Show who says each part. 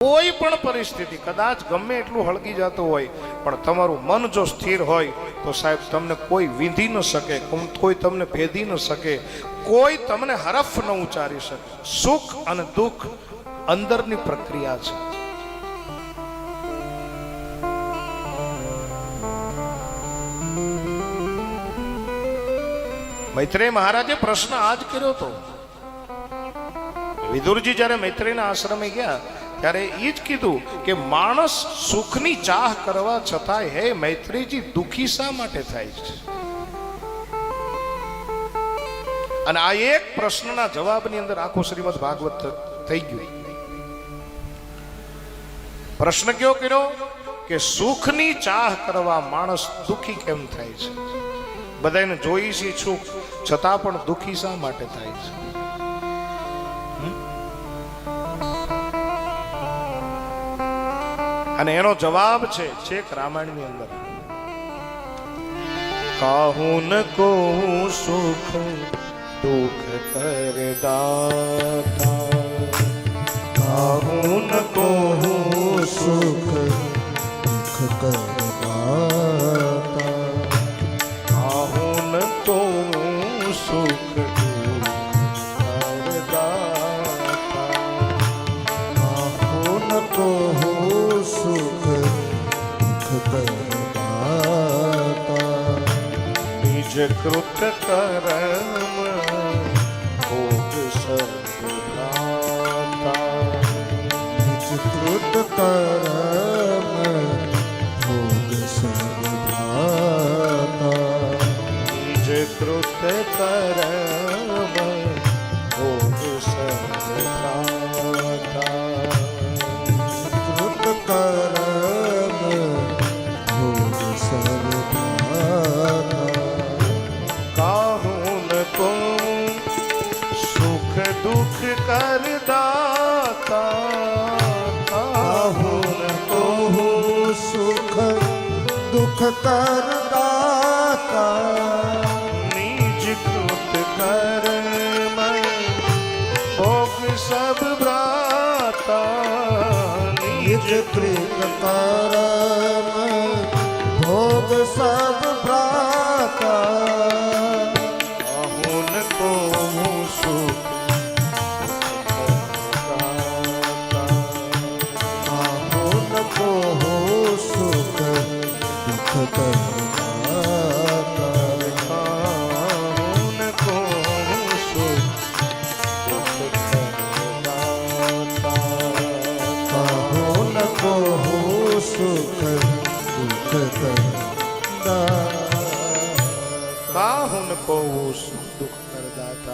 Speaker 1: કોઈ પણ પરિસ્થિતિ કદાચ ગમે એટલું હળગી જતું હોય પણ તમારું મન જો સ્થિર હોય તો સાહેબ તમને કોઈ વિંધી ન શકે, કોઈ તમને ભેદી ન શકે, કોઈ તમને હરફ ન ઉચ્ચારી શકે. સુખ અને દુઃખ અંદરની પ્રક્રિયા છે. મૈત્રેય મહારાજે પ્રશ્ન આજ કર્યો હતો. વિદુરજી જ્યારે મૈત્રેયના આશ્રમે ગયા ત્યારે એ જ કીધું કે માણસ સુખની ચાહ કરવા છતાંય હે મૈત્રેયજી દુખી શા માટે થાય છે? અને આ એક પ્રશ્નના જવાબની અંદર આખું શ્રીમદ ભાગવત થઈ ગયું. પ્રશ્ન કયો કર્યો કે સુખની ચાહ કરવા માણસ દુખી કેમ થાય છે? બધાને જોઈ છે સુખ છતાં પણ દુખી શા માટે થાય છે? અને એનો જવાબ છે છેક રામાયણની અંદર. કાહું ન કો સુખ દુઃખ કરદાતા, કાહું ન કો સુખ દુઃખ કરદાતા, કાહું ન કો સુખ
Speaker 2: સુખ કરદાતા,
Speaker 1: નિજ કૃત કરમ ભોગ સર્વદાતા,
Speaker 2: નિજ કૃત કરમ ભોગ સર્વદાતા,
Speaker 1: નિજ કૃત કરમ ભોગ સર્વદાતા,
Speaker 2: કરમ ભોગ સર્વદાતા,
Speaker 1: કાહું ન કો સુખ દુઃખ કરદાતા,
Speaker 2: કાહું ન કો સુખ દુઃખ કરદાતા,
Speaker 1: નિજ કૃત કર્મ ભોગ સબ ભ્રાતા,
Speaker 2: નિજ કૃત કરમ ભોગ સબ ભ્રાતા,
Speaker 1: કાહું ન કો સુખ
Speaker 2: કાહું ન કો સુખ દુઃખ કરદાતા,
Speaker 1: કાહું ન કો સુખ દુઃખ કરદાતા,
Speaker 2: કાહું ન કો સુખ દુઃખ કરદાતા,
Speaker 1: કાહું ન કો સુખ દુઃખ કરદાતા.